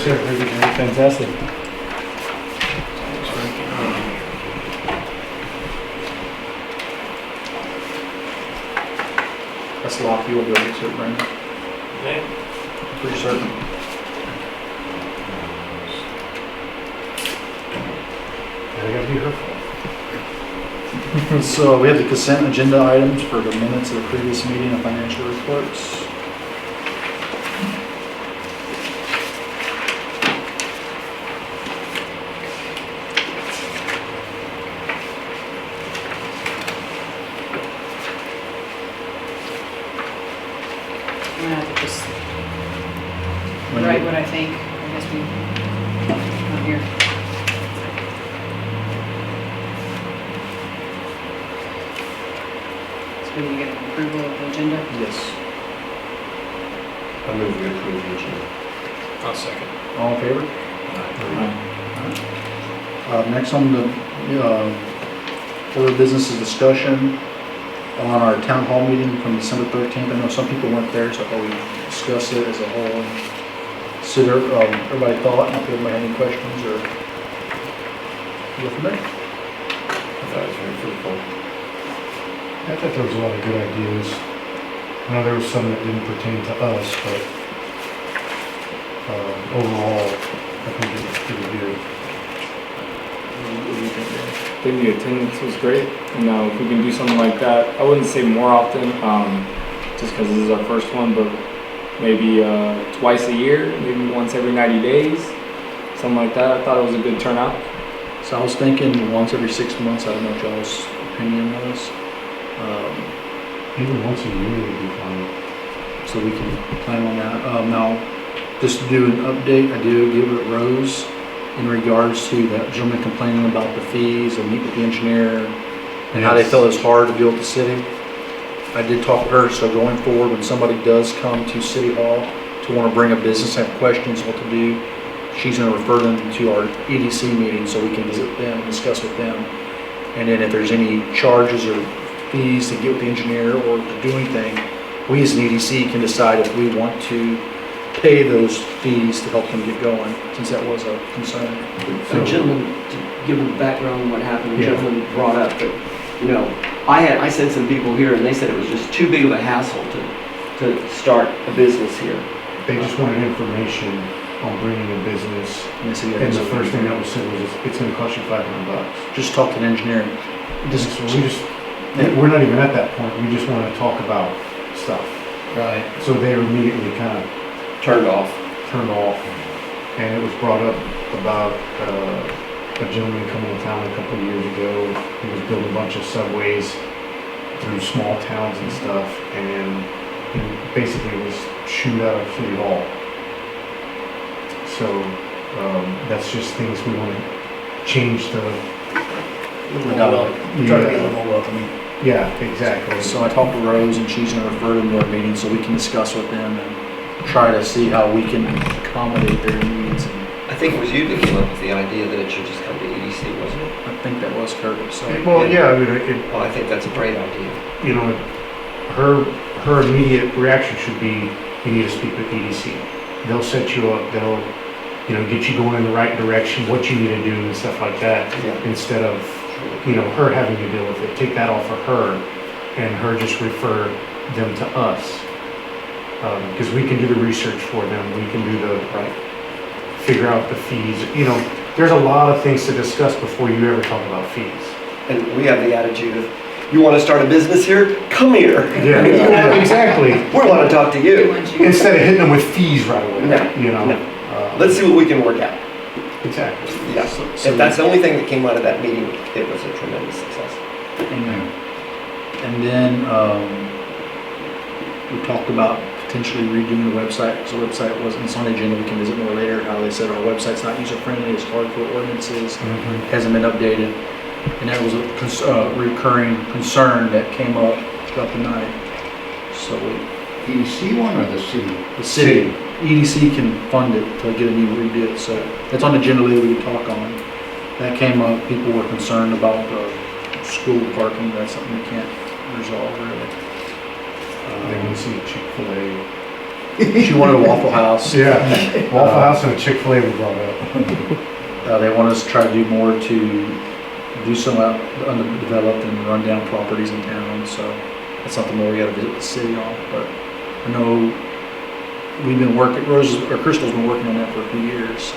sir. Fantastic. That's a lot. You will be able to, Brandon. Okay. Pretty certain. I gotta be hurtful. So we have the consent agenda items for the minutes of the previous meeting and financial reports. I'm gonna have to just write what I think. I guess we, not here. So we can get an approval of the agenda. Yes. I move we approve the agenda. I'll second. All in favor? Next on the order of business is discussion on our town hall meeting from December 13th. I know some people weren't there, so I thought we'd discuss it as a whole. So there, everybody thought, and if anybody had any questions or go from there. I thought it was very fruitful. I thought there was a lot of good ideas. I know there was some that didn't pertain to us, but overall, I think it was pretty good. I think the attendance was great. And if we can do something like that, I wouldn't say more often, just because this is our first one, but maybe twice a year, maybe once every 90 days, something like that. I thought it was a good turnout. So I was thinking once every 6 months. I don't know what y'all's opinion was. Even once a year would be fine. So we can plan on that. Now, just to do an update, I did give it Rose in regards to that gentleman complaining about the fees and meet with the engineer and how they felt it was hard to deal with the city. I did talk to her, so going forward, when somebody does come to City Hall to want to bring a business, have questions, what to do, she's going to refer them to our EDC meeting so we can visit them, discuss with them. And then if there's any charges or fees to get with the engineer or to do anything, we as an EDC can decide if we want to pay those fees to help them get going, since that was a concern. A gentleman, to give them background on what happened, a Yeah. gentleman brought up that, you know, I sent some people here and they said it was just too big of a hassle to start a business here. They just wanted information on bringing a business, And they said, yeah, and the so first thing that was said was, it's gonna cost you $500. just talk to the engineer. Just, So we're not even at that point, we just wanna talk about stuff. right. So they were immediately kind of Turned off. turned off, and it was brought up about a gentleman coming to town a couple of years ago. He was building a bunch of subways through small towns and stuff, and he basically was shooed out of City Hall. So that's just things we want to change the. Try to be a little more welcoming. Yeah, exactly. So I talked to Rose and she's gonna refer them to our meeting so we can discuss with them and try to see how we can accommodate their needs. And I think it was you that came up with the idea that it should just come to EDC, wasn't it? I think that was Kurt, so. Well, yeah, I mean, Well, I think that's a great idea. you know, her immediate reaction should be, you need to speak with EDC. They'll set you up, they'll, you know, get you going in the right direction, what you need to do and stuff like that, Yeah. instead of, you know, her having to deal with it. Take that off of her and her just refer them to us. Because we can do the research for them, we can do the, figure out the fees. You know, there's a lot of things to discuss before you ever talk about fees. And we have the attitude of, you want to start a business here? Come here. Yeah, exactly. We want to talk to We you. want you- Instead of hitting them with fees right away, No, you know? no. Let's see what we can work out. Exactly. Yeah. If that's the only thing that came out of that meeting, it was a tremendous success. Amen. And then we talked about potentially redoing the website, because the website wasn't, it's on the agenda, we can visit more later, how they said our website's not user-friendly, it's hard for ordinances, hasn't been updated. And that was a recurring concern that came up throughout the night. So EDC one or the city? the city, EDC can fund it to get a new rebid, so that's on the agenda later we can talk on. That came up, people were concerned about the school parking, that's something we can't resolve really. They want to see Chick-fil-A. She wanted a Waffle House. Yeah, Waffle House and a Chick-fil-A we brought up. They want us to try to do more to do some undeveloped and rundown properties in town, so that's something more we gotta visit the city on, but I know we've been working, Crystal's been working on that for a few years.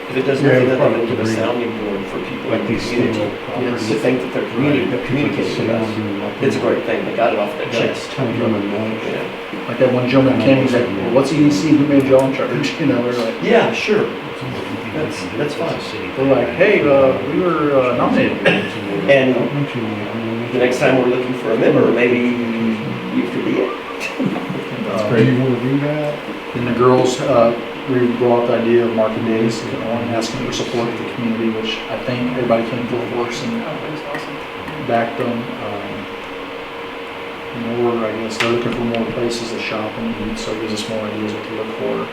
If it does Yeah, nothing, then probably it'll give a agree. sounding board for people Like in the these community stable to properties. think that they're communicating with us. It's a great thing, they got it off their chest. Kind of human knowledge. Yeah. Like that one gentleman came, he's like, well, what's EDC, who made y'all in charge, you know, we're like, Yeah, sure. That's fine. we're like, hey, we were nominated. And the next time we're looking for a member, maybe you could be it. Do you want to do that? Then the girls, we brought up the idea of market days, and asking for support of the community, which I think everybody came full force and Oh, it was awesome. backed them. More, I guess, they're looking for more places to shop and eat, so it gives us more ideas what to look for.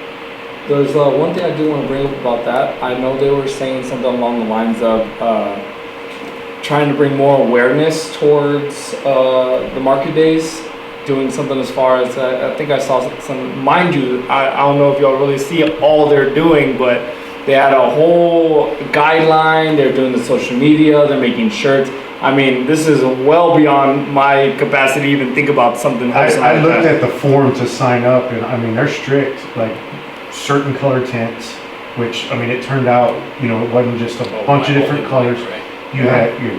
There's one thing I do want to bring up about that. I know they were saying something along the lines of trying to bring more awareness towards the market days, doing something as far as, I think I saw some, mind you, I don't know if y'all really see all they're doing, but they had a whole guideline, they're doing the social media, they're making shirts. I mean, this is well beyond my capacity to even think about something. I looked at the form to sign up, and I mean, they're strict, like certain color tints, which, I mean, it turned out, you know, it wasn't just a bunch of different colors. You had your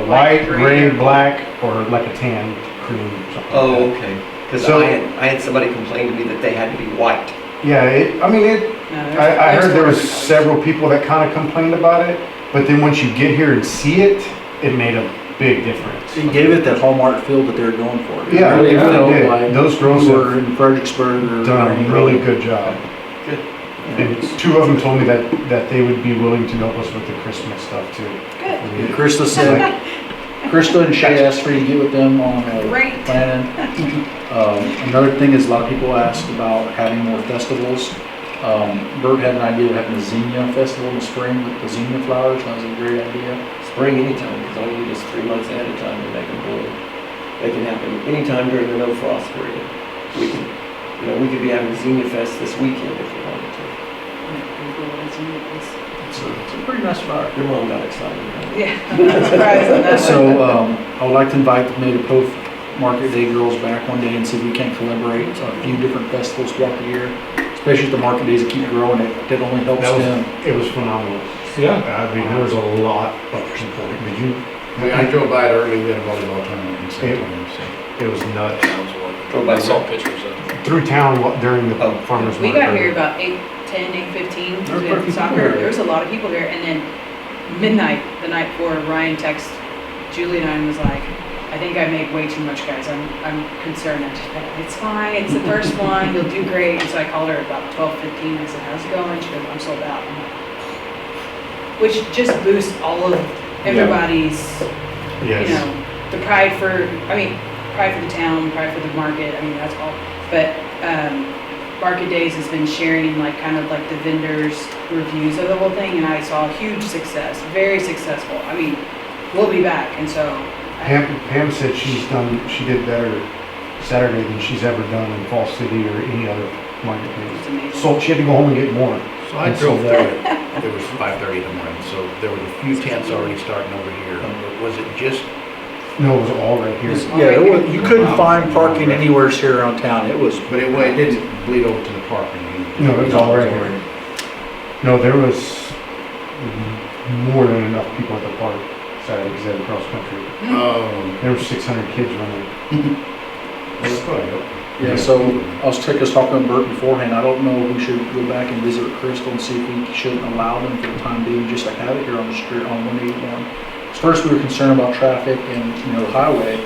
white, gray, black, or like a tan, cream, something Oh, like okay. Because So- I had somebody complain to me that they had to be white. that. Yeah, I mean, No, I heard there was colors. several people that kind of complained about it, but then once you get here and see it, it made a big difference. It gave it that Hallmark feel that they were going for. It Yeah, really yeah, felt they did. like Those girls we were have in Fredericksburg or done a really good job. Good. And two of them told me that they would be willing to help us with the Christmas stuff too. Good. And Krista said, Krista and Shay asked for you to get with them on Great. planning. Another thing is a lot of people asked about having more festivals. Bert had an idea of having a zinnia festival in the spring with the zinnia flowers. That was a great idea. Spring anytime, because all you need is 3 months ahead of time to make them bloom. They can happen anytime during the no frost period. We can, we could be having Xenia Fest this weekend if we wanted to. It's a pretty nice flower. Your mom got excited, right? Yeah, I'm not surprised on that one. So I would like to invite maybe the Poth Market Day girls back one day and see if we can collaborate on a few different festivals throughout the year, especially the market days that keep growing. That only helps them. It was phenomenal. Yeah. I mean, there was a lot of people. Did you? I drove by it early, we had a volleyball tournament in St. Louis, so. It was nuts. Drove by I saw there. pictures of it. Through town during the Oh, farmer's We market. got here about 8:10, 8:15, There were we quite a had few soccer, people here. there was a lot of people here, and then midnight, the night before, Ryan texted Julie and I and was like, I think I make way too much, guys, I'm concerned. I just, it's fine, it's the first one, you'll do great. And so I called her at about 12:15, I said, how's it going? She goes, I'm sold out. I'm like, which just boosts all of everybody's, Yes. the pride for the town, pride for the market, I mean, that's all. But Market Days has been sharing kind of the vendors' reviews of the whole thing, and I saw huge success, very successful. I mean, we'll be back, and so. Pam said she did better Saturday than she's ever done in Fall City or any other market It's place. amazing. So she had to go home and get more. So I drove there, it was 5:30 in the morning, so there were a few tents already starting over here. Was it just, No, it was all right here. You couldn't find parking anywhere here around town. It was, but it didn't bleed over to the park or anything? No, it was all right here. No, there was more than enough people at the park Saturday because they had cross country. Oh, There were 600 kids running. that's probably. yeah, so I was talking to Bert beforehand. I don't know if we should go back and visit with Crystal and see if we shouldn't allow them for the time being, just to have it here on the street on 181. First, we were concerned about traffic and, the highway,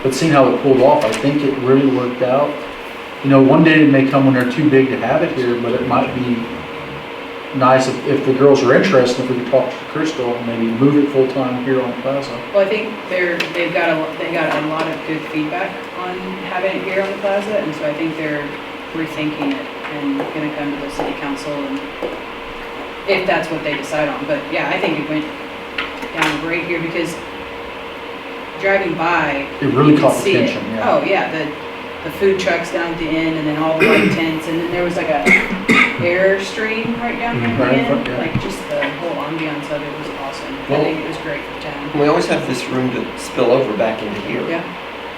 but seeing how it pulled off, I think it really worked out. One day it may come when they're too big to have it here, but it might be nice if the girls are interested, if we could talk to Crystal and maybe move it full-time here on Plaza. Well, I think they got a lot of good feedback on having it here on the plaza, and so I think they're rethinking it and gonna come to the city council and if that's what they decide on. But yeah, I think it went down great here because driving by, It really you can caught see it. attention, yeah. Oh, yeah, the food trucks down at the end, and then all the white tents, and then there was like a Airstream right down there at the Right in end. front, yeah. Like just the whole ambiance of it was awesome. I Well- think it was great for town. We always have this room to spill over back into here. Yeah,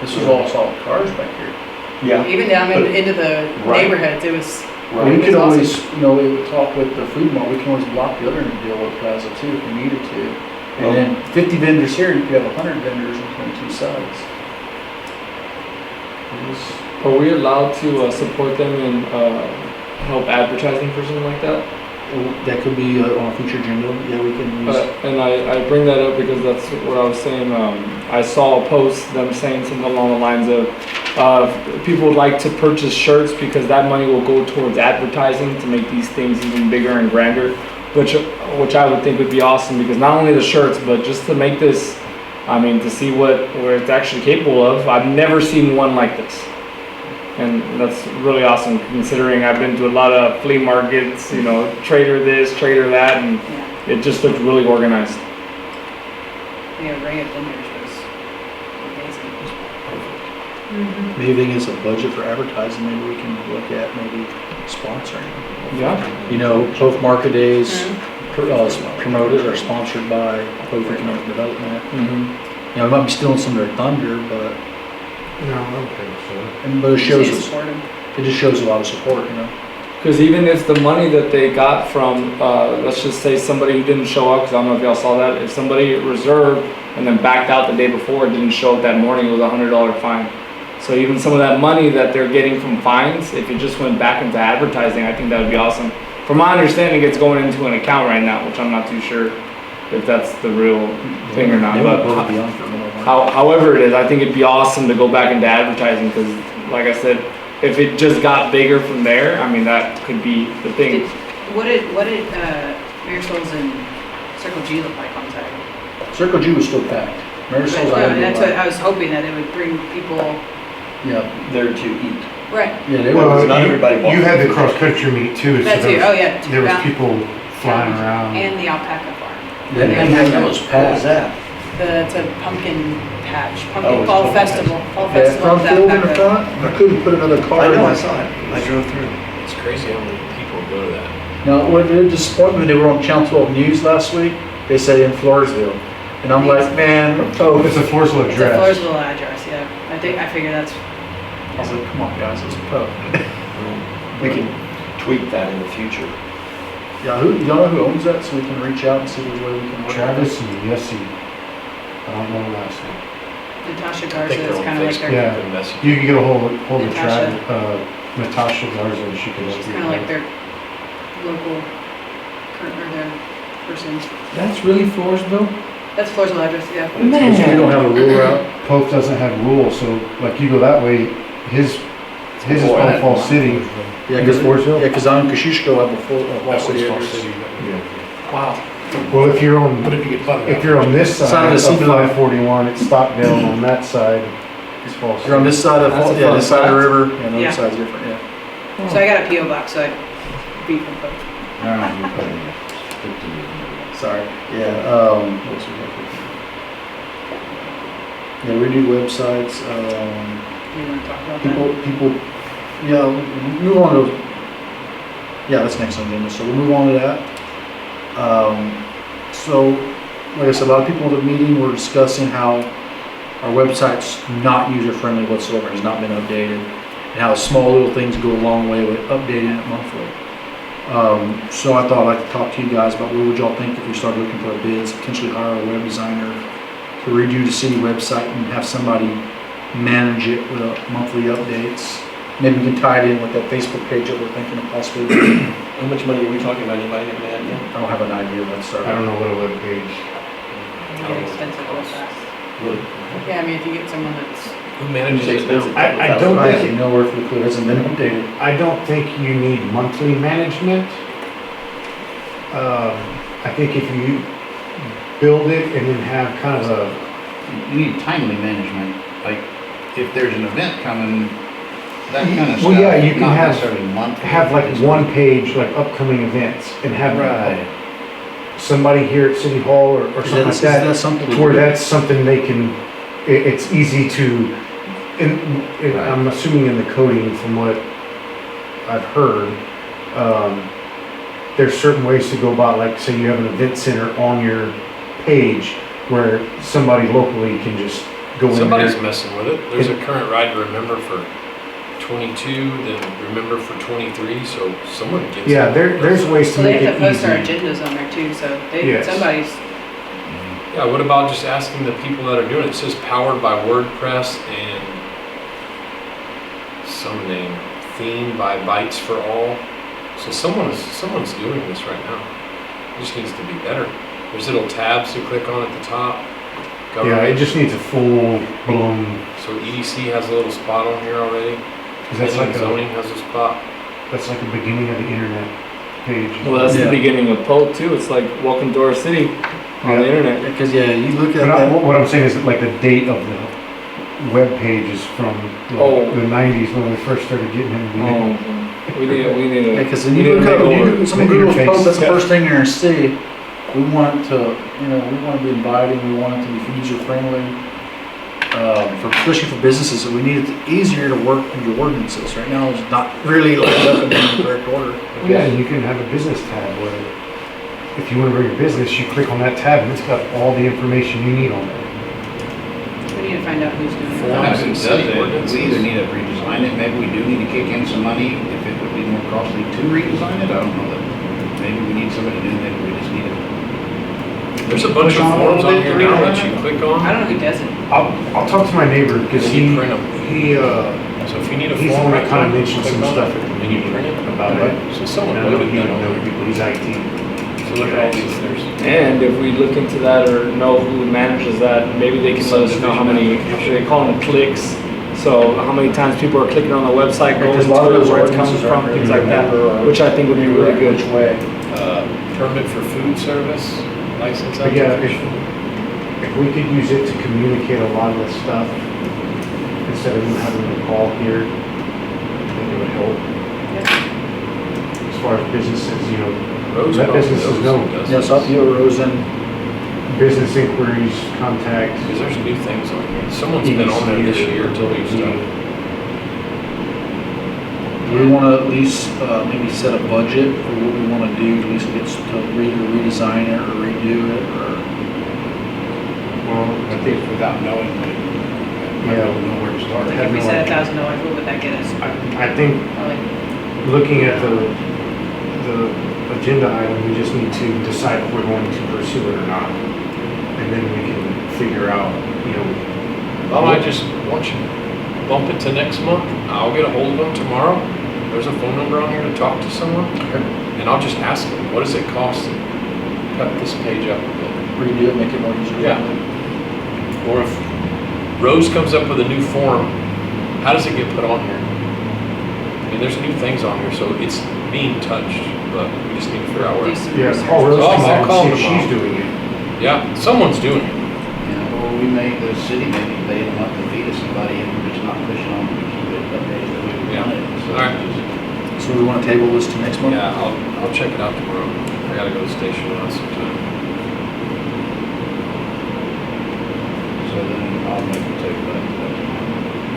This was all solid cars back here. Yeah. even down into the Right. neighborhoods, it was. We It could was always, we would talk with the food mart, we can always block the other end of the deal with Plaza too if we needed to. And then 50 vendors here, you could have 100 vendors on 22 sides. It was- Are we allowed to support them and help advertising for something like that? That could be on a future agenda, yeah, we can use. And I bring that up because that's what I was saying. I saw a post, them saying something along the lines of, people would like to purchase shirts because that money will go towards advertising to make these things even bigger and grander, which I would think would be awesome because not only the shirts, but just to make this, I mean, to see what it's actually capable of. I've never seen one like this. And that's really awesome considering I've been to a lot of flea markets, trader this, trader that, and Yeah, it just looked really organized. the array of vendors was amazing. Maybe it's a budget for advertising, maybe we can look at maybe sponsoring. Yeah. Both market days Mhm. promoted or sponsored by Poth Economic Development. Mm-hmm. We might be stealing some of their thunder, but No, I don't think so. it shows Please us, support 'em. it just shows a lot of support, Because even if the money that they got from, let's just say somebody who didn't show up, because I don't know if y'all saw that, if somebody reserved and then backed out the day before, didn't show up that morning, it was a $100 fine. So even some of that money that they're getting from fines, if it just went back into advertising, I think that would be awesome. From my understanding, it's going into an account right now, which I'm not too sure if that's the real thing or not. They But won't go beyond for a minute. however it is, I think it'd be awesome to go back into advertising because, like I said, if it just got bigger from there, I mean, that could be the thing. What did Marisol's and Circle G look like on Saturday? Circle G was still packed. Marisol's, No, I had to that's go what by. I was hoping, that it would bring people. Yeah, There to eat. Right. yeah, they Well, were. not everybody walked. You had the cross-country meet too, so That too. there Oh was, yeah. there was people flying around. And the alpaca farm. That was What was packed. that? It's a pumpkin patch, Oh, pumpkin it's fall pumpkin festival, fall That festival front with field in the alpaca. front, I couldn't put another car I in know, I it. saw it. I drove through. It's crazy how many people go to that. Now, what did disappoint me, they were on Channel 12 News last week, they said in Floresville. And I'm like, man, Oh, it's a Floresville It's a address. Floresville address, yeah. I figure that's, I was like, come on guys, it's Poth. We can tweak that in the future. Yeah, y'all know who owns that, so we can reach out and see if there's a way we can work. Travis and Yessie. I don't know the last name. Natasha I Garza think they're is on kind of like Facebook. their, Yeah. Good message. You can get a hold of Natasha. Natasha Garza, and she can help she's you. kind of like their local, or their person. That's really Floresville? That's Floresville address, yeah. So we don't have a rule route? Poth doesn't have rules, so like you go that way, his is Palm Falls City. Yeah, Yours cause, Floresville? yeah, 'cause I'm Kosciuszko have a full, That Wall was City Fall address. City. Yeah. Wow. Well, if you're on, What if you get funded? if you're on this Side side of of the CB. 541, it's Stockdale, and on that side, it's Falls You're on City. this side of, That's a yeah, fun this side of the fact. river, and the Yeah. other side's different, yeah. So I got a PO box, so I beat from both. Sorry. Yeah, what else we have here? Yeah, we do websites, You want to talk about that? people, yeah, we'll move on to, yeah, that's next on the agenda, so we'll move on to that. So, like I said, a lot of people at the meeting were discussing how our website's not user-friendly whatsoever, has not been updated, and how small little things go a long way with updating it monthly. So I thought I'd like to talk to you guys about what would y'all think if we started looking for bids, potentially hire a web designer to redo the city website and have somebody manage it with monthly updates. Maybe we can tie it in with that Facebook page that we're thinking of possibly doing. How much money are we talking about? Anybody have an idea? I don't have an idea, let's start. I don't know what a web page. You get expensive real fast. Really? Yeah, I mean, if you get someone that's, Who manages it now? I don't I think, have nowhere for the clue, it hasn't been updated. I don't think you need monthly management. I think if you build it and then have kind of a, You need timely management, like if there's an event coming, that kind of stuff. Well, yeah, you can not have- necessarily monthly. have like It's- one page, like upcoming events, and have Right. somebody here at City Hall or something like Is that that, something? to where that's something they can, it's easy to And I'm assuming in the coding, from what I've heard, there's certain ways to go about, like, say you have an event center on your page where somebody locally can just go in Somebody's there. messing with it. There's a current ride to remember for 22, then remember for 23, so someone gets Yeah, it. there's ways to So they make have it to post our easy. agendas on there too, so they, Yes. somebody's, Yeah, what about just asking the people that are doing it? It says powered by WordPress and some name, theme by Bytes for All. So someone's doing this right now. It just needs to be better. There's little tabs to click on at the top. Yeah, it Government. just needs a full blown, So EDC has a little spot on here already. because that's Planning like and a, zoning has a spot. that's like the beginning of the internet page. Well, that's Yeah. the beginning of Poth too. It's like welcome to our city on the Yeah. internet. Because, yeah, you look at But that. what I'm saying is that, like, the date of the web page is from like, Oh. the 90s when we first started getting into the Oh, we need Yeah, to. because when you look up, when you do some Make Google's your post, face. that's the first thing you're gonna see. We want it to, we want to be inviting, we want it to be user friendly. Especially for businesses, we need it easier to work with your ordinances. Right now, it's not really lined up in the correct order. Yeah, and you can have a business tab where if you want to bring a business, you click on that tab and it's got all the information you need on there. we need to find out who's doing it. Forms As it and does city it, ordinances. we either need to redesign it, maybe we do need to kick in some money, if it would be more costly to redesign it, I don't know that. Maybe we need somebody to do that, we just need to. There's a bunch of Push on a forms little on bit here to now redesign that you it. click I on. don't know who does it. I'll talk to my neighbor because And you print 'em. he's So if you need a the form, one right that kind of now, mentioned click some on stuff it, at the and you meeting print it. about it. So someone And I know loaded he that don't know on. people, he's IT. So look at all these, there's. And if we look into that or know who manages that, maybe they can let us know how many, they call them clicks. So how many times people are clicking on the website, going Because to a lot of those where it's coming ordinances from, aren't things like that, really which I think would be really good. Which way? Permit for food service, license But yeah, application. if we could use it to communicate a lot of this stuff, instead of you having to call here, I think it would help. As far as businesses, Roads let probably businesses knows know. who does Yes, it. up here, Rosen. Business inquiries, contact. Because there's new things on here. Someone's been on there this year to do stuff. Do we want to at least maybe set a budget for what we want to do, at least get to either redesign it or redo it, or? Well, I think without knowing, I Yeah. don't know where to start. I have If we no said idea. $1,000, what would that get us? I think Probably looking at the agenda item, we just need to decide if we're going to pursue it or not. And then we can figure out, Well, I just want you to bump it to next month. I'll get a hold of them tomorrow. There's a phone number on here to talk to someone. And I'll just ask them, what does it cost to cut this page up a bit? Redo it, make it more user Yeah. friendly. Or if Rose comes up with a new form, how does it get put on here? I mean, there's new things on here, so it's being touched, but we just need to figure out where. do some yeah, research. call Rose I'll tomorrow call and see if tomorrow. she's doing it. Yeah, someone's doing it. Or we may, the city may be paying a monthly fee to somebody and we're just not pushing on to keep it updated the way we want it. So All right. just- So we want to table this to next month? Yeah, I'll check it out tomorrow. I gotta go to the station around sometime. So then I'll make a take that.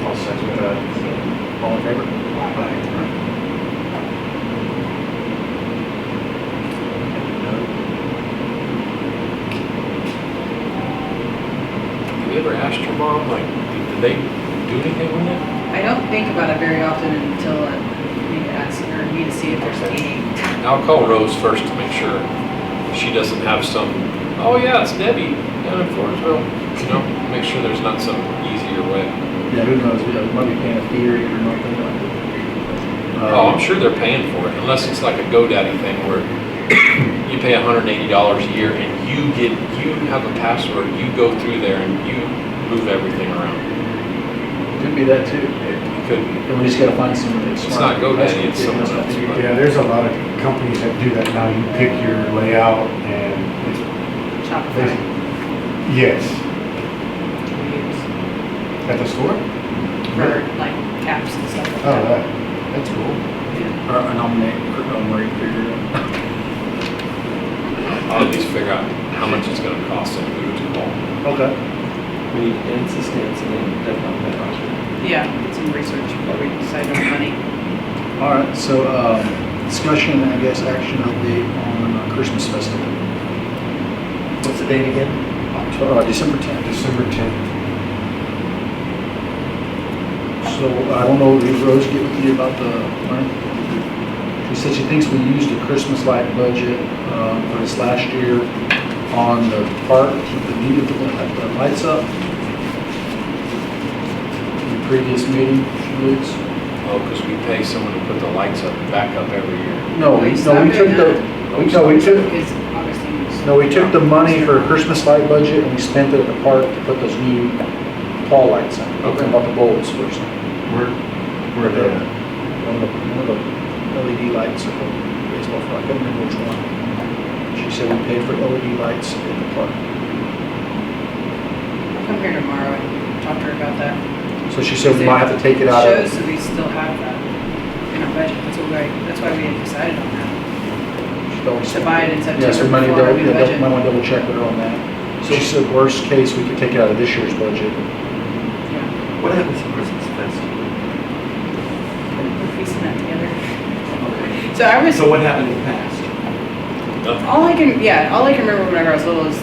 I'll second that. All in favor? Have you ever asked your mom, like, did they do anything with it? I don't think about it very often until I need to ask or need to see if there's any. I'll call Rose first to make sure she doesn't have some, oh yeah, it's Debbie down in Floresville. Make sure there's not some easier way. Yeah, who knows, we might be paying a fee or nothing. Oh, I'm sure they're paying for it, unless it's like a GoDaddy thing where you pay $180 a year and you have a password, you go through there and you move everything around. Could be that too. It could be. And we just gotta find somebody that's It's smart. not GoDaddy, it's someone else. Yeah, there's a lot of companies that do that now. You pick your layout and it's Shopify. yes. We use At the store? for like caps and stuff like Oh, that. that's cool. Or a nominate, figure it out. I'll at least figure out how much it's gonna cost and who to call. Okay. We need Ansys, and then definitely that. Yeah, get some research before we decide on money. All right, so discussion, I guess, action update on Christmas festival. What's the date again? December 10th. December 10th. So I don't know, did Rose get with you about the money? She said she thinks we used a Christmas light budget for this last year on the park, the need to put the lights up. In the previous meeting, she believes. Oh, because we pay someone to put the lights up, back up every year. No, we took the, we took, Because Augustine's. no, we took the money for a Christmas light budget and we spent it at the park to put those new tall lights in. Okay. About the bulbs first. Where the, they at? one of the LED lights at the baseball field, I couldn't remember which one. She said we paid for LED lights at the park. I'll come here tomorrow and talk to her about that. So she said we might have to take it out Shows of. that we still have that in our budget. That's why we had decided on that. To buy it in September. Yeah, so money, before our new might budget. want to double check with her on that. So she said worst case, we could take it out of this year's budget. Yeah. What happens at Christmas Festival? We're piecing that together. Okay. So I was, So what happened in the past? all I can remember whenever I was little is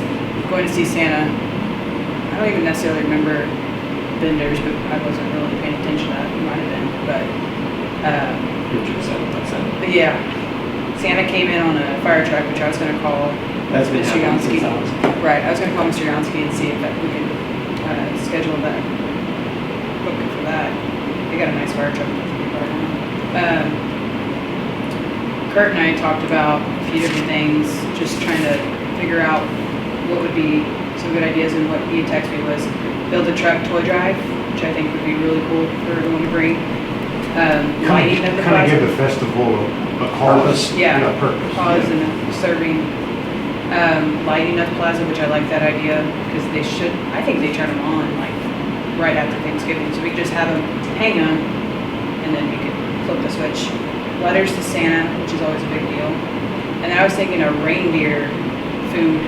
going to see Santa. I don't even necessarily remember vendors, but I wasn't really paying attention to that. It might have been, but but yeah. Santa came in on a fire truck, which I was going to call That's been Mr. happening Yansky. since I was. Right, I was gonna call Mr. Yansky and see if that we could schedule that, book it for that. They got a nice fire truck. Kurt and I talked about a few different things, just trying to figure out what would be some good ideas, and what he had texted me was build a truck toy drive, which I think would be really cool for everyone to bring. Lighting of the Kind of give plaza. the festival a cause. Yeah. A purpose. Cause and serving, lighting up the plaza, which I like that idea, because I think they turn them on like right after Thanksgiving, so we could just have them hang them, and then we could flip the switch. Letters to Santa, which is always a big deal. And then I was thinking a reindeer food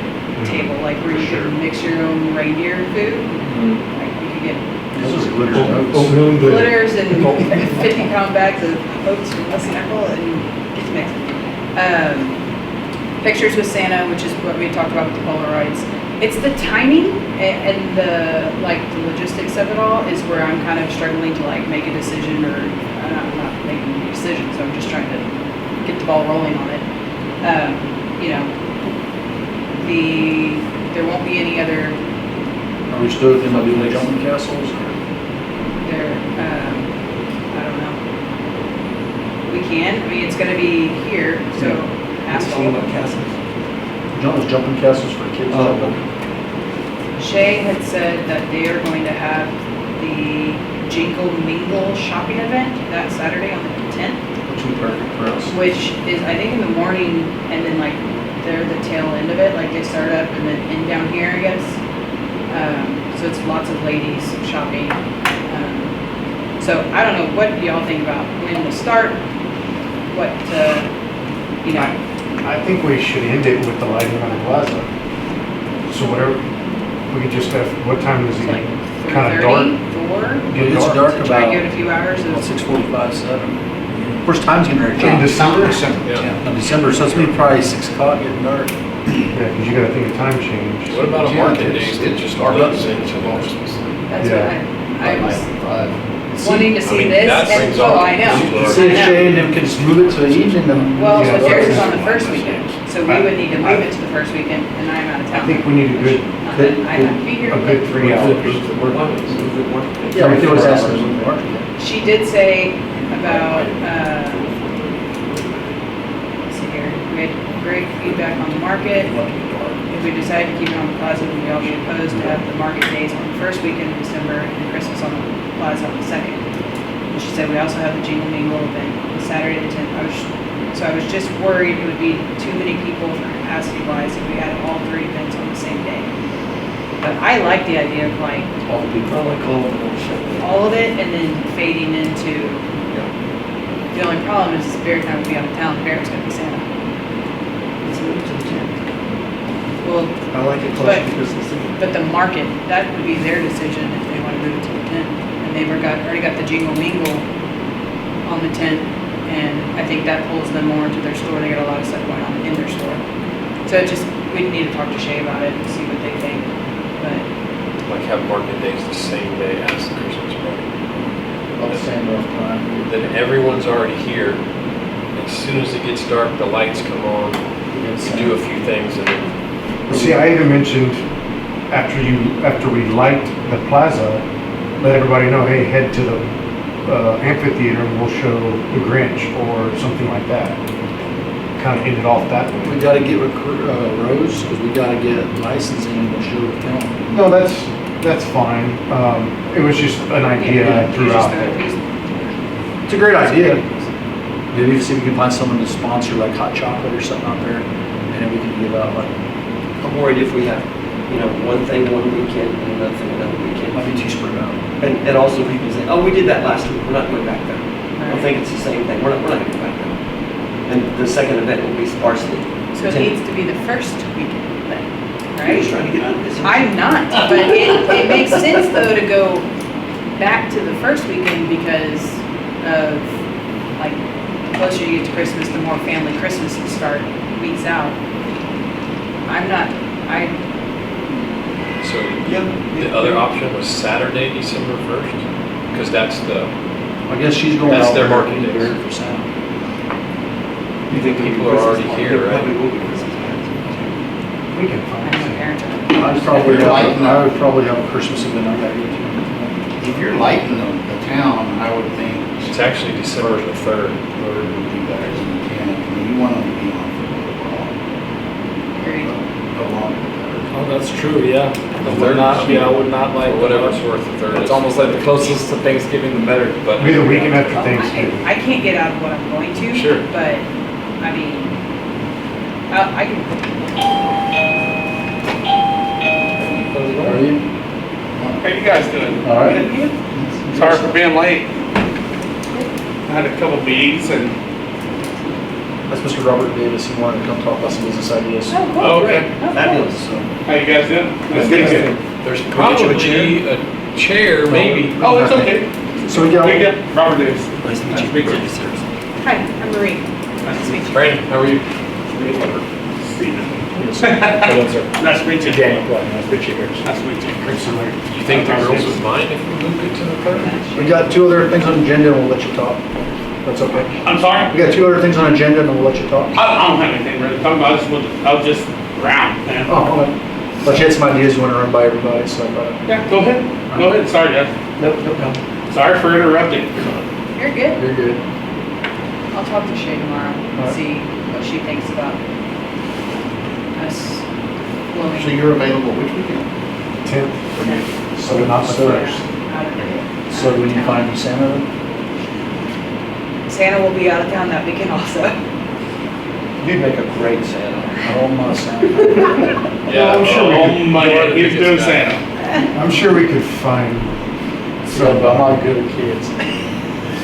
table, like where you Sure. could mix your own reindeer food. Like you could get This is glitter Oatmeal and glitter. glitters and 50-pound bags of oats from West Apple and it's mixed. Pictures with Santa, which is what we talked about with the Polaroids. It's the timing and the logistics of it all is where I'm kind of struggling to like make a decision, or I'm not making a decision, so I'm just trying to get the ball rolling on it. There won't be any other Are we still thinking about doing the jumping castles? there, I don't know. We can, I mean, it's gonna be here, so Asking asphalt. about castles. Those jumping castles for kids. Oh. Shay had said that they are going to have the Jingle Mingle shopping event that Saturday on the 10th, Which would be perfect for us. which is, I think, in the morning, and then like, they're the tail end of it, like they start up and then end down here, I guess. So it's lots of ladies shopping. So I don't know, what do y'all think about when to start? What, I think we should end it with the lighting on the plaza. So whatever, we could just have, what time is it? like Kind of dark. 3:30, 4? It's dark To try and about give it a few hours of. 6:45, 7. First time's getting ready to In change. December? Yeah. In December, so it's gonna be probably 6 o'clock getting dark. Yeah, because you gotta think of time change. What about a Yeah, market it's- days that it's just dark leads up. into Christmas? That's Yeah. what I was Five. wanting to see mean, this, that and, brings oh, our- I know. See if I know. Shay and them can just move it to the evening and. Well, Yeah. but theirs is on the first weekend, so we would need to move it to the first weekend, and I'm out of I town. think we need a good, Not that I have to be here. a good 3 hours. Yeah, we could always ask them to mark it. She did say about, let's see here, we had great feedback on the market. If we decide to keep it on the plaza, then we all be opposed to have the market days on the first weekend of December and Christmas on the plaza on the second. And she said we also have the Jingle Mingle event on Saturday the 10th. I was just worried it would be too many people for capacity wise if we had all 3 events on the same day. But I like the idea of like All the people. Probably call it a little show. all of it and then fading into. The only problem is Barrett and I would be out of town. Barrett's gonna be Santa. Let's move it to the 10th. Well, I like it closer to Christmas Eve. but the market, that would be their decision if they want to move it to the 10th. And and they've already got the Jingle Mingle on the 10th, and I think that pulls them more into their store. They got a lot of stuff going on in their store. So it just, we need to talk to Shay about it and see what they think. But Like have market days the same day as the Christmas party. About the same rough time. Then everyone's already here. As soon as it gets dark, the lights come on, you do a few things, and then See, I even mentioned after we light the plaza, let everybody know, hey, head to the amphitheater and we'll show the Grinch or something like that. Kind of end it off that way. We gotta get Rose, because we gotta get licensing and we'll show the film. No, that's fine. It was just an idea I threw out there. It's a great idea. Maybe see if we can find someone to sponsor like hot chocolate or something out there, and then we can give out like, I'm worried if we have, one thing one weekend and another thing another weekend. might be too spread out. And also people say, oh, we did that last week, we're not going back there. I think it's the same thing, we're not going back there. And the second event will be sparsely. so it needs to be the first weekend then, I'm just right? trying to get out of this. I'm not, but it makes sense though to go back to the first weekend because of, like, the closer you get to Christmas, the more family Christmases start weeks out. so the other option was Saturday, December 1st, because that's the, I guess she's going That's out their there market to days. hear it for sound. You think people are already here, right? Probably will be Christmas parties. We can I find know some. parents are. I would probably have a Christmas event I gotta go to. If you're lighting the town, I would think it's actually December the 3rd. third would be better than the 10th. I mean, you want them to be on for a little while. Agreed. The longer the better. Oh, that's true, yeah. I would not, I would not like. For whatever it's worth, the 3rd It's is. almost like the closest to Thanksgiving, the better. But Be the weekend after Thanksgiving. I can't get out of what I'm going to. Sure. But, I mean, I can, How are you? How you guys doing? All right. Sorry for being late. I had a couple meetings and, That's Mr. Robert Davis. He wanted to come talk about some business ideas. oh, cool. Oh, okay. Oh, cool. Fabulous. So, how you guys doing? Nice to meet you. there's probably a chair, maybe. Oh, it's okay. So we got, We get Robert Davis. nice to meet Nice you. to meet you. Yes, sir. Hi, I'm Marie. Nice to meet you. Brandon, how are you? Steven. Hello, sir. Nice to meet you. Daniel, nice to meet you. Nice to meet you. You think the girls would mind if we moved it to the 3rd? we got two other things on the agenda and we'll let you talk. That's okay. I'm sorry? We got two other things on the agenda and then we'll let you talk. I don't have anything really to talk about. I was just around, man. Oh, okay. But you had some ideas you want to run by everybody, so I thought. Yeah, go ahead. Go ahead. Sorry, guys. Nope, no problem. Sorry for interrupting. You're good. You're good. I'll talk to Shay tomorrow and Alright. see what she thinks about us flowing. So you're available which weekend? 10th, so not the first. Out of the- So do we need to find you Santa then? Santa will be out of town that weekend also. You'd make a great Santa. I don't want Santa. Yeah, I'm sure we Oh, could- my, you are the he's biggest doing guy. Santa. I'm sure we could find So, but I'm not good at kids.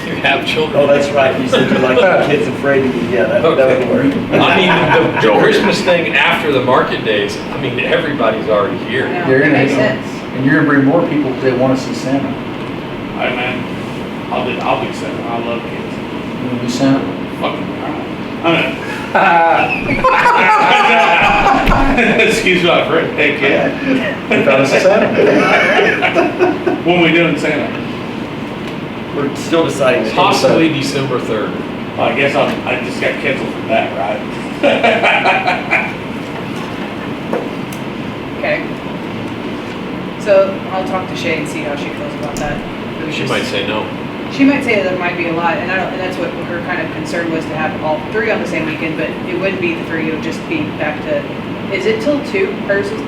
You have children. Oh, that's right, you said you like the kids afraid of you, yeah, that would work. I mean, the Christmas thing after the market days, I mean, everybody's already I here. know, You're gonna makes have- sense. And you're gonna bring more people if they want to see Santa. Hey, man. I'll be Santa. I love kids. You wanna be Santa? Fucking excuse my friend. Hey, kid. We found us a Santa. When we doing Santa? We're still deciding. that. Possibly December 3rd. Well, I guess I just got canceled for that, right? Okay. So I'll talk to Shay and see how she feels about that. It was She just- might say no. She might say that might be a lot, and that's what her kind of concern was, to have all three on the same weekend, but it wouldn't be the three, it would just be back to, is it till 2? Theirs is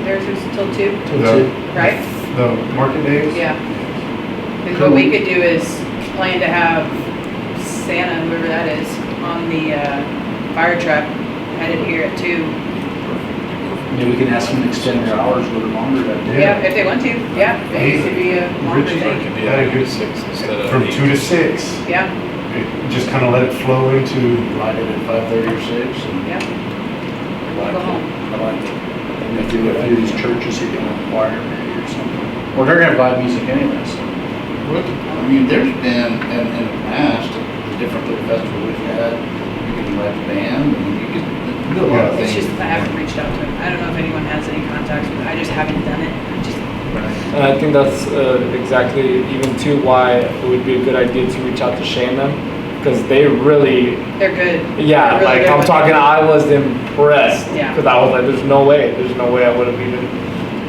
till 2, the, right? the market days. Yeah. Because what we could do is plan to have Santa, whoever that is, on the fire truck headed here at 2. Maybe we can ask them to extend their hours a little longer that day. Yeah, if they want to, yeah, maybe it could be a longer Richard, It thing. could be like 6 instead of From 8. 2 to 6. Yeah, Just kind of let it flow into, Light it at 5:30 or 6 and yeah. like Go it. home. I like it. And if you do a few of these churches, you can have a choir maybe or something. Or they're gonna have live music anyway, so. I mean, there's been, in the past, the different little festivals we've had, you can invite the band, and you can do a lot of It's things. just, I haven't reached out to him. I don't know if anyone has any contacts with him. I just haven't done it. And I think that's exactly even too why it would be a good idea to reach out to Shane them, because they really, They're good. yeah, They're really like good I'm with talking, it. I was impressed, Yeah. because I was like, there's no way I would have even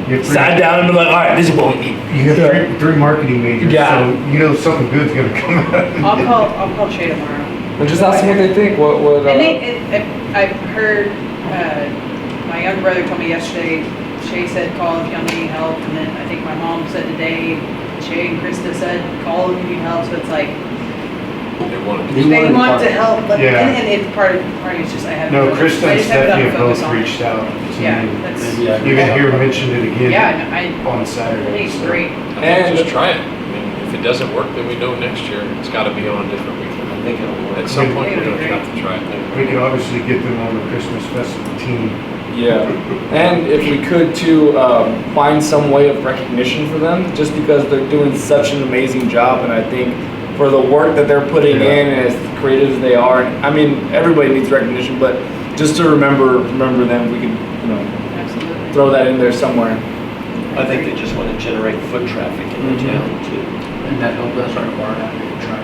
You have sat down and been like, all right, this is what we need. you have three marketing majors, Yeah. so you know something good's gonna come out. I'll call Shay tomorrow. And just ask them what they think. What And I've heard, my younger brother told me yesterday, Shay said, call if y'all need help, and then I think my mom said today, Shay and Krista said, call if you need help, so it's like, They want to They do they wanted want to to help, but, Yeah. and it's part of, it's just, I haven't. No, really- Krista I and just haven't Stephanie done have focus both on it. reached out to Yeah, me. that's, Maybe I Even here mentioned it again yeah, no, on I Saturday. think it's so. great. I think And- just try it. I mean, if it doesn't work, then we know next year it's got to be on a different weekend. I think it'll work. At some point, It'll we're be going to have to try it. We could obviously get them on the Christmas festival team. Yeah, and if we could too, find some way of recognition for them, just because they're doing such an amazing job, and I think for the work that they're putting Yeah. in, and as creative as they are, I mean, everybody needs recognition, but just to remember them, we could, Absolutely. throw that in there somewhere. I think they just want to generate foot traffic in the Mhm. town too. And that help, that's right, our track.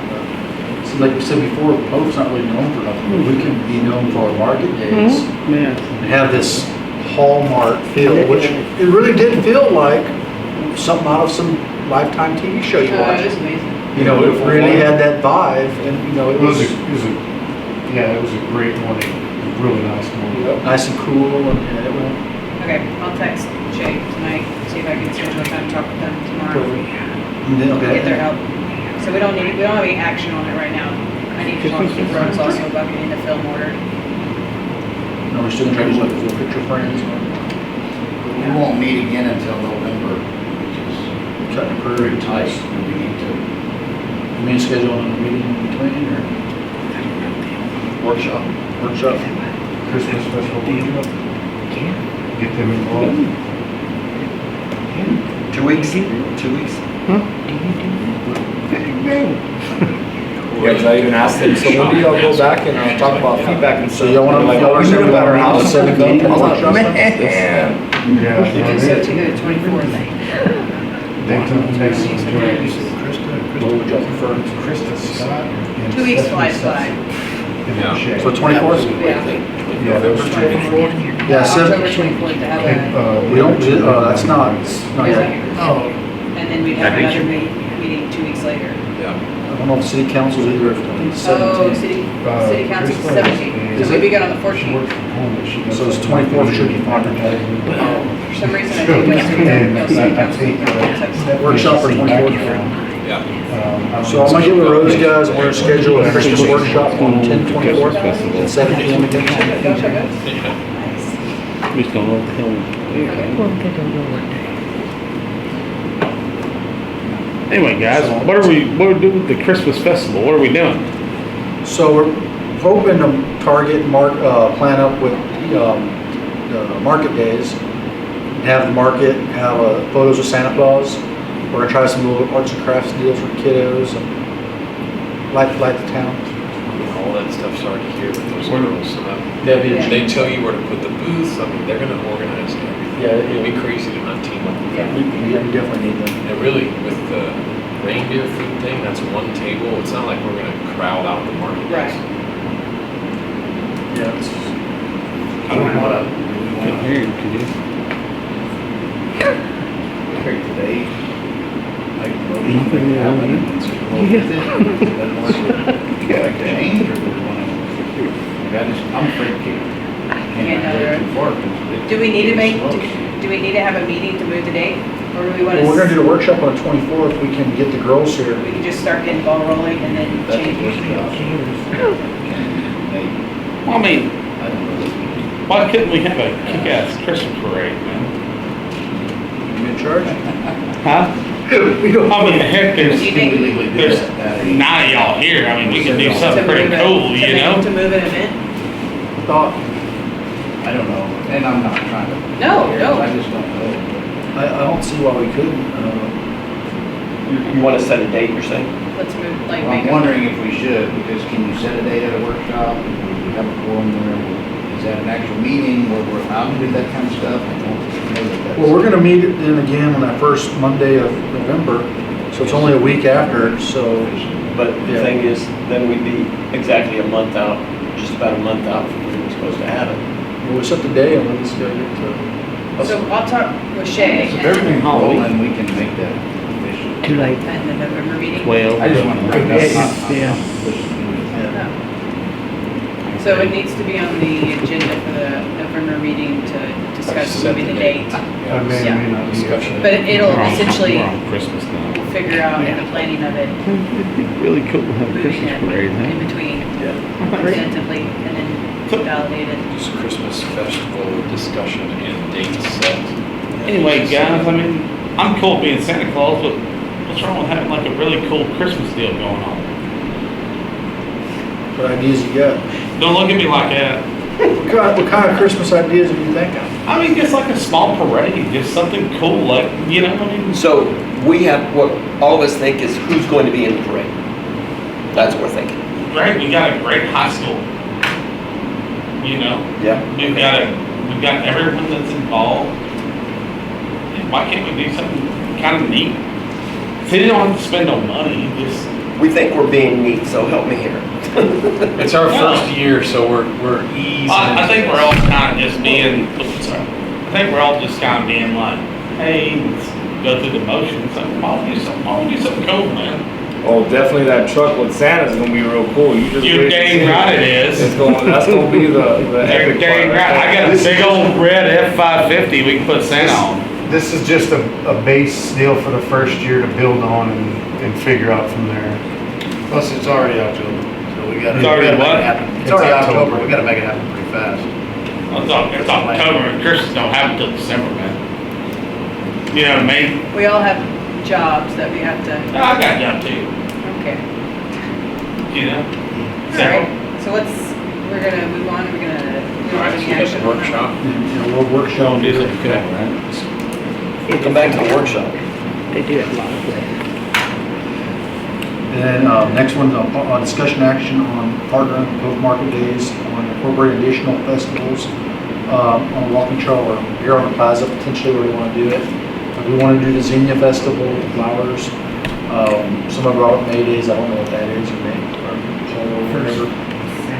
So like we said before, Poth's not really known for nothing, but we can be known for our market days. Yeah. And have this hallmark feel, which it really did feel like something out of some Lifetime TV show you It watched. was amazing. You know, it really had that vibe, and you know, it It was was it was a great morning, a really nice morning. nice and cool, and it went Okay, I'll text Shay tonight, see if I can schedule a time to talk with them tomorrow. and then, Get their okay. help. So we don't have any action on it right now. I need to talk to Rose also about getting the film ordered. No, we're still gonna try to look for picture frames, We won't meet again until November, which is cutting the pretty pretty tight, tight. and we need to, You mean scheduling a meeting in between, or Workshop. workshop? Christmas festival workshop. Get them involved. 2 weeks? 2 weeks? Yeah, because I even asked them, so when do y'all go back and talk about feedback and So stuff? y'all wanna, like, y'all we're wanna meeting about our house, house, so we set a go. date, I was like, workshop? man. Yeah. We can set to the 24th. They took Texas. What would y'all prefer? Krista, Scott, and 2 weeks Stephanie flies by. And then Yeah. Shay. So 24th? Yeah. Yeah, those two. Yeah, October 7th. 24th to have a, We don't, that's not, it's not is yet. that- oh, and then we'd have another meeting 2 weeks later. Yeah. I don't know if city council's either, I think it's Oh, 17th. city council's Krista 17th, is so we'd it? be good on the She 14th. works from home, but she does. So it's 24th should be fine. For some reason, I think that's city council. Workshop for 24th. Yeah. So I'm gonna get with Rose guys, and we're gonna schedule a Christmas workshop on 10/24 at 7 PM again. Nice. We just don't know what the hell. Anyway, guys, what do we do with the Christmas festival? What are we doing? So we're hoping to target plan up with, the market days. Have the market, have photos of Santa Claus. We're gonna try some little arts and crafts deals for kiddos and light the town. All that stuff's already here with those girls. So Debbie Yeah. they tell you where to put the booths. I mean, they're going to organize everything. Yeah, It'd be crazy to not team up with them. we definitely need them. And really, with the reindeer food thing, that's one table. It's not like we're going to crowd out the market. Right. Yeah, it's, do we wanna, Couldn't hear you, could you? pick today, like, what do you think happened, and let's just roll with it? Then we'll like change, or do we wanna, like, I'm afraid to keep, can't go too far. 'Cause it- Do we need to it's close. do we need to have a meeting to move the date? Or do we want to? well, we're gonna do the workshop on the 24th. We can get the girls here. We can just start getting ball rolling and then That's change. the worst option. Maybe. Well, I mean, I don't know. why couldn't we have a kick-ass Christmas parade, man? You in charge? Huh? We don't. I mean, heck, Do you think there's 9 of y'all here. I mean, we could do to something move pretty it- cool, to you make- know? To move an event? Thought, I don't know, and I'm not trying to. No, no. I just don't know. I don't see why we couldn't. You want to set a date, you're saying? Let's move, like, Well, make I'm a, wondering if we should, because can you set a date at a workshop? We have a forum where, is that an actual meeting where we're allowed to do that kind of stuff? I don't know that that's. Well, we're gonna meet in again on that first Monday of November, so it's only a week after, so. But the Yeah. thing is, then we'd be exactly a month out, just about a month out from when we're supposed to have it. We'll set the day and let's go get to. so I'll talk with Shay So if everything and Well, Halloween. then we can make that official. Too late. the November meeting. Well, I just want to bring that up. Yeah. No. So it needs to be on the agenda for the November meeting to discuss Set maybe the the date. date. I may or may not be here. Discussion. But it'll we're on- essentially, We're on Christmas now. we'll figure out in the planning of it, It'd be really cool to have a moving Christmas it parade, in huh? between Yeah. tentatively and then validated. Just Christmas festival discussion and date set. Anyway, guys, I mean, I'm cool being Santa Claus, but what's wrong with having like a really cool Christmas deal going on? What ideas you got? Don't look at me like that. What kind of Christmas ideas are you thinking? I mean, just like a small parade, just something cool, like, you know, I mean, So we have, what all of us think is who's going to be in the parade. That's what we're thinking. great, we got a great high school. You know, Yeah. we've got everyone that's involved. And why can't we do something kind of neat? So you don't have to spend no money, just, We think we're being neat, so help me here. It's our first year, so we're easing. I think into we're all this. kind of just being, oops, sorry. I think we're all just kind of being like, hey, let's go through the motions. Like, why don't we do something cool, man? Oh, definitely that truck with Santa's gonna be real cool. You just You're wait to see dang right it is. That's gonna be the You're epic dang part. right. I got a big old red F-550 we can put Santa on. This is just a base deal for the first year to build on and figure out from there. Plus, it's already October, so we gotta. It's already we gotta make what? it happen. It's It's already October. October, we gotta make it happen pretty fast. It's October and Christmas don't happen until December, man. You know what I mean? We all have jobs that we have to, I got that too, okay. you know? All So, right, so we're gonna move on, we don't have any We got action the on that. workshop. We'll workshop. do something cool, right? We'll come back to the workshop. They do have a lot of play. And then, next one, discussion action on partnering with both market days on incorporating additional festivals, on walking trail or here on the plaza, potentially where we want to do it. We want to do the Xenia Festival, the flowers, some of our May days, I don't know what that is, or May, or whatever.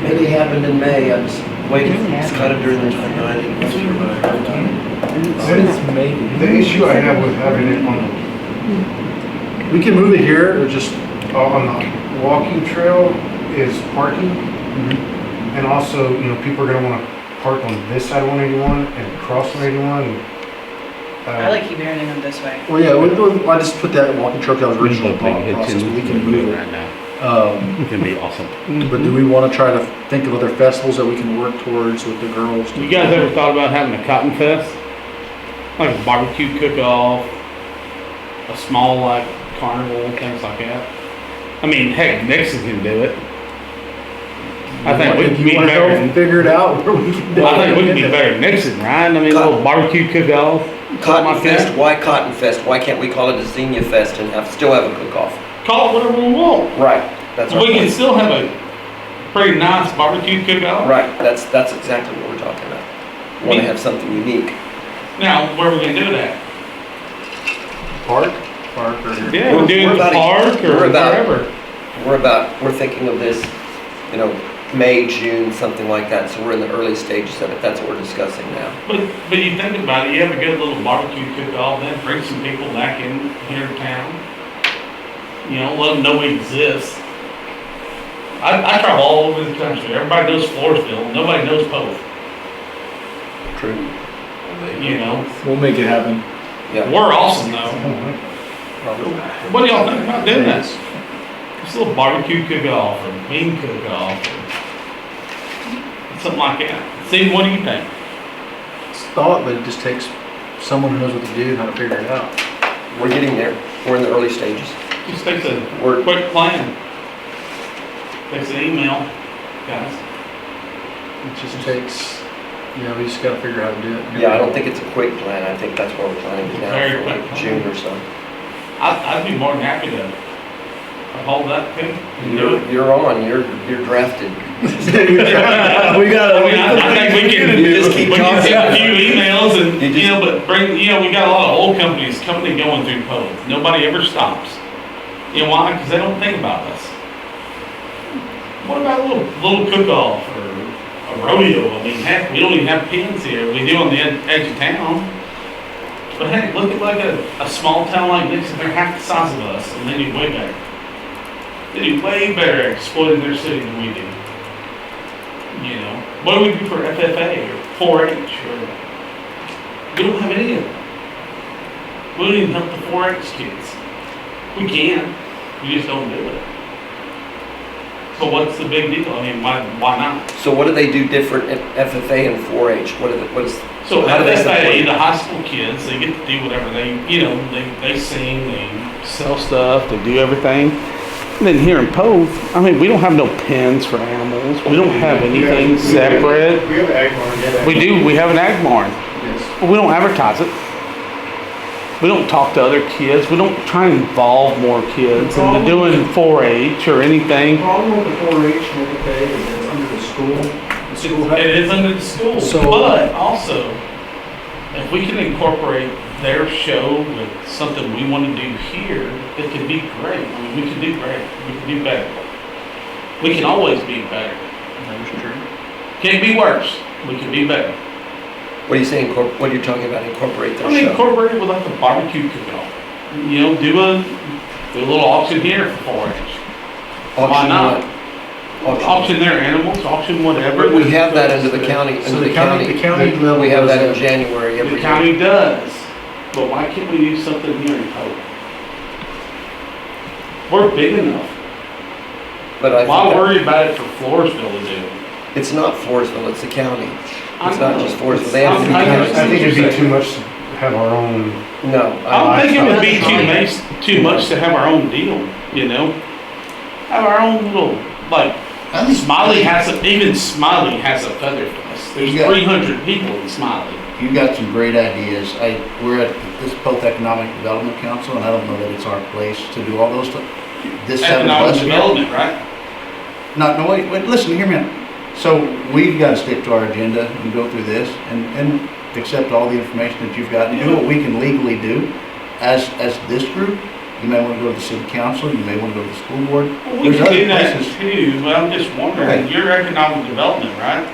Maybe it happened in May, I was waiting, it's kind of during the time, I didn't go through my hard time. The issue I have with having it on We can move it here, or just, on the walking trail is parking. And also, people are gonna wanna park on this side of 181 and cross 181. I like keeping everything on this way. well, yeah, I just put that walking trail, that was original thought process, we can move it. right now. Um, It's gonna be awesome. But do we want to try to think of other festivals that we can work towards with the girls? You guys ever thought about having a cotton fest? Like a barbecue cook-off, a small like carnival, things like that? I mean, heck, Nixon can do it. I think we can be You wanna better. help figure it out where we can do I think we can be it? better than Nixon, right? I mean, a little barbecue cook-off. Cotton like that. Fest, why Cotton Fest? Why can't we call it a Xenia Fest and still have a cook-off? Call it whatever we want. Right, that's our We can point. still have a pretty nice barbecue cook-off. Right, that's exactly what we're talking about. We want to have something unique. Now, where are we gonna do that? Park? Park or here. Yeah, We're- do it we're in the about a- park or we're about- wherever. We're thinking of this, May, June, something like that, so we're in the early stages of it. That's what we're discussing now. But you think about it, you have a good little barbecue cook-off, then bring some people back in here to town. Let them know we exist. I travel all over the country. Everybody knows Floresville. Nobody knows Poth. True. We'll make it happen. Yeah. We're awesome though. What do y'all think about doing that? Just a little barbecue cook-off or bean cook-off or something like that. See, what do you think? It's thought, but it just takes someone who knows what to do and how to figure it out. We're getting there. We're in the early stages. Just takes a We're, quick plan. Takes an email, guys. It just takes, we just gotta figure out how to do it. yeah, I don't think it's a quick plan. I think that's what we're planning now Very for like quick. June or so. I'd be more than happy to hold that too. and do it. You're on, you're drafted. We got I mean, I think we can, You just keep we can talking. send a few emails and, You just- you know, but bring, you know, we got a lot of old companies coming and going through Poth. Nobody ever stops. You know why? Because they don't think about us. What about a little cook-off or a rodeo? I mean, heck, we don't even have pins here. We do on the edge of town. But heck, look at like a small town like Nixon. They're half the size of us, and they do way better. They do way better at exploiting their city than we do. You know, what do we do for FFA or 4-H? Or we don't have any of it. We don't even help the 4-H kids. We can, we just don't do it. So what's the big deal? I mean, why not? So what do they do different at FFA and 4-H? What is? So how do they support FFA, it? the high school kids, they get to do whatever they, you know, they sing, they sell stuff, they do everything. And then here in Poth, I mean, we don't have no pens for animals. We don't have anything separate. We have an ag barn. We do, we have an ag barn. Yes. But we don't advertise it. We don't talk to other kids. We don't try and involve more kids into doing 4-H or anything. Problem with the 4-H and FFA is it's under the school. It is under the school, So- but also, if we can incorporate their show with something we want to do here, it could be great. I mean, we can do great. We can do better. We can always be better. Can't be worse. We can be better. What are you saying? What are you talking about? Incorporate their I mean, show? incorporate it with like a barbecue cook-off. You know, do a little auction here for 4-H. Why not? Auction their animals, auction whatever. We have that under the county. So Under the county level. We have that in does January every The year. county does, but why can't we do something here in Poth? We're big enough. But I Why think that- worry about it for Floresville to do? it's not Floresville, it's the county. I It's not know. just Floresville. They have I'm- three I counties. I think it'd be too much to have our own. No. I don't think it would be too much to have our own deal, you know? Have our own little, like, Smiley even Smiley has a feather fest. There's Yeah. 300 people in Smiley. You've got some great ideas. We're at this Poth Economic Development Council, and I don't know that it's our place to do all those stuff. This seven of Economic us here. development, right? No, wait, listen, hear me out. So we've got to stick to our agenda and go through this and accept all the information that you've got and do what we can legally do as this group. You may want to go to the city council, you may want to go to the school board. Well, we There's can other do that places. too, but I'm just wondering, Right. your economic development, right?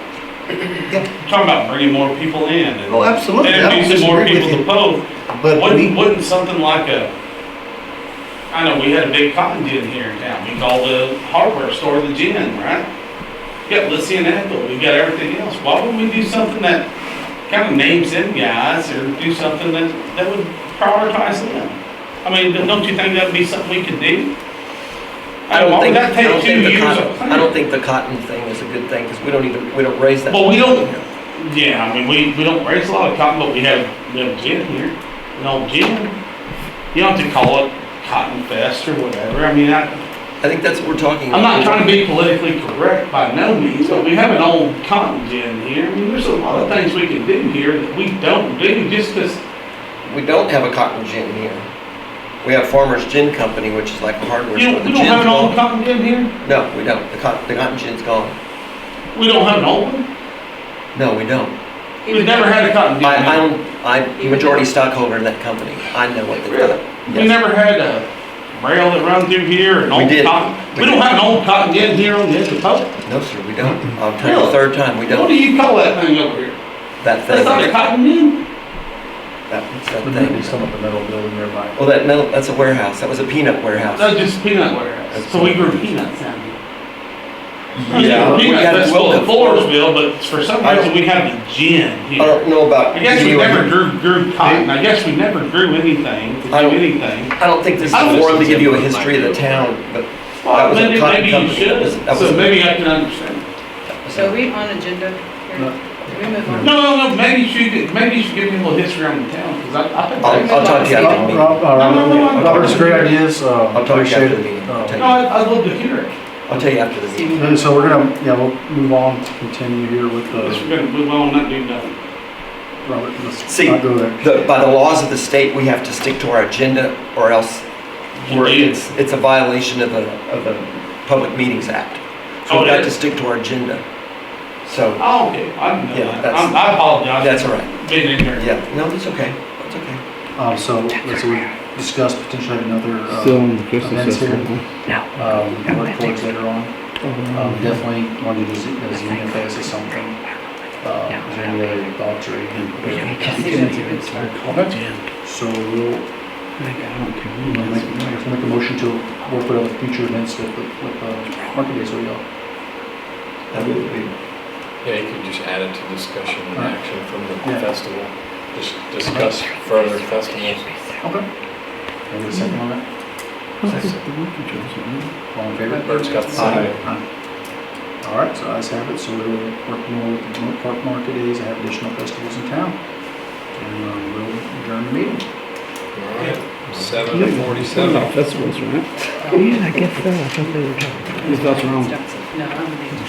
Yeah. You're talking about bringing more people in and Oh, absolutely. I don't introducing more disagree with people to you. Poth. But we, Wouldn't something like I know we had a big cotton gin here in town. We called the hardware store the gin, right? We got Lissy and Ethel, we got everything else. Why wouldn't we do something that kind of names them guys or do something that would prioritize them? I mean, don't you think that'd be something we could do? I don't Why would think, that I take don't 2 think the years cotton, of I don't think the cotton thing is a good thing, because we don't raise that. Well, we don't, yeah, I mean, we don't raise a lot of cotton, but we have gin here. An old gin. You don't have to call it Cotton Fest or whatever. I mean, I think that's what we're talking about. I'm not trying to be politically correct by no means, but we have an old cotton gin here. I mean, there's a lot of things we can do here that we don't do just because. We don't have a cotton gin here. We have Farmer's Gin Company, which is like a hardware store. The We don't have gin's an old gone. cotton gin here? No, we don't. The cotton gin's gone. We don't have an old one? No, we don't. We've never had a cotton gin. I'm majority stockholder in that company. I know what they've done. We Yes. never had a rail that run through here, an We old did. cotton. We We don't did. have an old cotton gin here on the edge of Poth. No, sir, we don't. I'll tell you the third time, we What don't. do you call that thing over here? That That's not a thing. cotton gin? What's that But maybe thing? some of the metal building nearby. Well, that metal, that's a warehouse. That was a peanut warehouse. That's just peanut warehouse. So we grew peanuts down here. Yeah, we Peanut had a festival in welcome. Floresville, but for some I reason don't- we have the gin I here. don't know about. I guess we you. never grew cotton. I guess we never grew anything, to I do don't- anything. I don't think this is I don't- a forum to give you a history of the town, but that Well, was a maybe, cotton maybe you company. should, That so was- maybe I can understand. So are we on agenda here? No. Can we move on? No, maybe you should give me a little history on the town, because I think that's. I'll talk to you after the meeting. Robert's great ideas, I'll talk to you appreciate after the it. meeting. I'll tell No, you. I'd love to hear it. I'll tell you after the meeting. And so we're gonna, we'll move on, continue here with, Guess we're gonna move on, not do nothing. Robert, let's See, not go there. By the laws of the state, we have to stick to our agenda, or else Or you- it's a violation of the Public Meetings Act. So Oh, we've it got to is? stick to our agenda. So, Oh, okay, I didn't know Yeah, that. that's- I apologize. that's all right. for Being ignorant. yeah, no, it's okay, it's okay. So, let's say we discussed potentially having another, Still on the Christmas events here. festival. Work towards later on. Definitely want to do the Xenia Fest or something. Is there any other thoughts or anything? Okay, so we'll make a motion to work with other future events with Market Days, so y'all. That would be, Yeah, you could just add it to discussion and Right. action from the Yeah. festival. Just discuss further festivals. Okay. Can we get a second on that? All in favor? Bert's got the Aye. sign. Aye. All right, so ayes have it, so we'll work more with the North Park Market Days and have additional festivals in town. And we'll adjourn the meeting. All right, 7:47. Festivals, right? Yeah, I guess so. I thought they were talking. His thoughts are on. No, I'm leaving.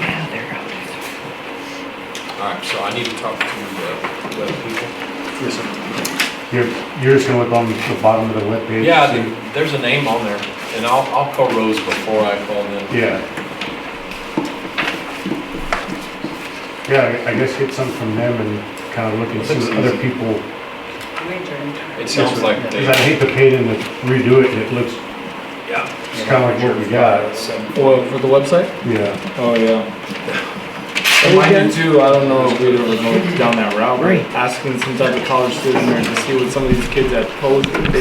Yeah, they're out. All right, so I need to talk to the other people. Yes, sir. You're just gonna look on the bottom of the webpage? Yeah, see? there's a name on there, and I'll call Rose before I call them. Yeah. Yeah, I guess get some from them and kind of look and see what other people, We adjourned. It sounds like because I they, hate to pay them to redo it, and it looks, yeah. it's kind of like what we got. Well, for the website? Yeah. Oh, yeah. And mind you too, I don't know if we'd ever go down that route, but asking some type of college student or to see what some of these kids at Poth, they